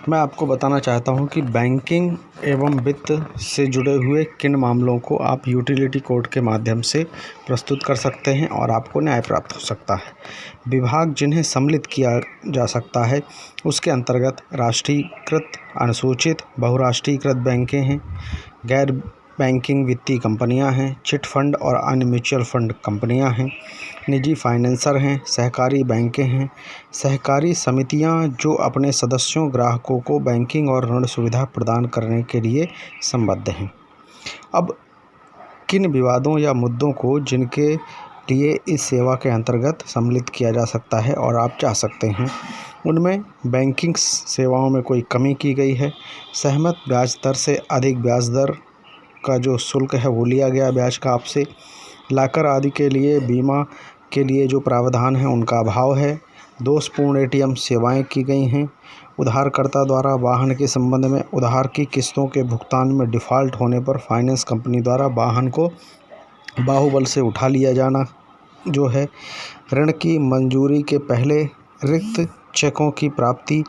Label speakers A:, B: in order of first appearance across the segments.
A: मैं आपको बताना चाहता हूं कि बैंकिंग एवं वित्त से जुड़े हुए किन मामलों को आप यूटिलिटी कोड के माध्यम से प्रस्तुत कर सकते हैं और आपको न्याय प्राप्त हो सकता है। विभाग जिन्हें सम्मिलित किया जा सकता है उसके अंतर्गत राष्ट्रीयकृत, अनुसूचित, बहुराष्ट्रीयकृत बैंकें हैं, गैर बैंकिंग वित्तीय कंपनियां हैं, चिट फंड और अन्य म्यूचुअल फंड कंपनियां हैं, निजी फाइनेंसर हैं, सहकारी बैंकें हैं, सहकारी समितियां जो अपने सदस्यों ग्राहकों को बैंकिंग और ऋण सुविधा प्रदान करने के लिए संबद्ध हैं। अब किन विवादों या मुद्दों को जिनके लिए इस सेवा के अंतर्गत सम्मिलित किया जा सकता है और आप चाह सकते हैं, उनमें बैंकिंग सेवाओं में कोई कमी की गई है, सहमत ब्याज दर से अधिक ब्याज दर का जो शुल्क है वो लिया गया ब्याज का आपसे, लाकर आदि के लिए बीमा के लिए जो प्रावधान है उनका अभाव है, दोषपूर्ण एटीएम सेवाएं की गई हैं, उधारकर्ता द्वारा वाहन के संबंध में उधार की किस्तों के भुगतान में डिफ़ॉल्ट होने पर फाइनेंस कंपनी द्वारा वाहन को बाहुबल से उठा लिया जाना जो है, ऋण की मंजूरी के पहले रिक्त चेकों की प्राप्ति,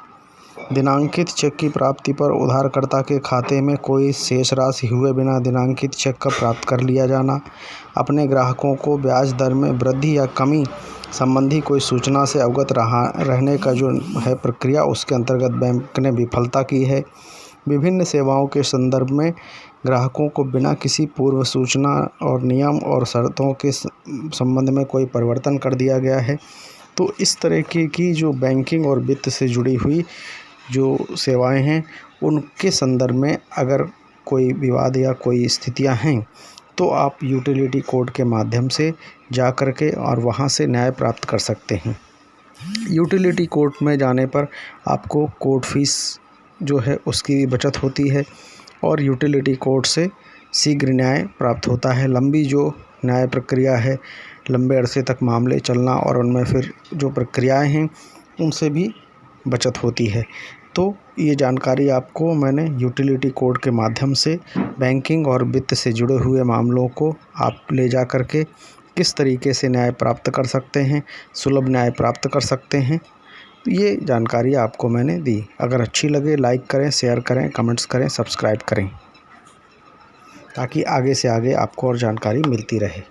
A: दिनांकित चेक की प्राप्ति पर उधारकर्ता के खाते में कोई शेष राशि हुए बिना दिनांकित चेक का प्राप्त कर लिया जाना, अपने ग्राहकों को ब्याज दर में वृद्धि या कमी संबंधी कोई सूचना से अवगत रहने का जो है प्रक्रिया उसके अंतर्गत बैंक ने विफलता की है, विभिन्न सेवाओं के संदर्भ में ग्राहकों को बिना किसी पूर्व सूचना और नियम और शर्तों के संबंध में कोई परिवर्तन कर दिया गया है। तो इस तरह की जो बैंकिंग और वित्त से जुड़ी हुई जो सेवाएं हैं उनके संदर्भ में अगर कोई विवाद या कोई स्थितियां हैं तो आप यूटिलिटी कोड के माध्यम से जा कर के और वहां से न्याय प्राप्त कर सकते हैं। यूटिलिटी कोड में जाने पर आपको कोर्ट फीस जो है उसकी बचत होती है और यूटिलिटी कोड से शीघ्र न्याय प्राप्त होता है। लंबी जो न्याय प्रक्रिया है, लंबे अरसे तक मामले चलना और उनमें फिर जो प्रक्रियाएं हैं उनसे भी बचत होती है। तो ये जानकारी आपको मैंने यूटिलिटी कोड के माध्यम से बैंकिंग और वित्त से जुड़े हुए मामलों को आप ले जा कर के किस तरीके से न्याय प्राप्त कर सकते हैं, सुलभ न्याय प्राप्त कर सकते हैं, तो ये जानकारी आपको मैंने दी। अगर अच्छी लगे लाइक करें, शेयर करें, कमेंट्स करें, सब्सक्राइब करें ताकि आगे से आगे आपको और जानकारी मिलती रहे।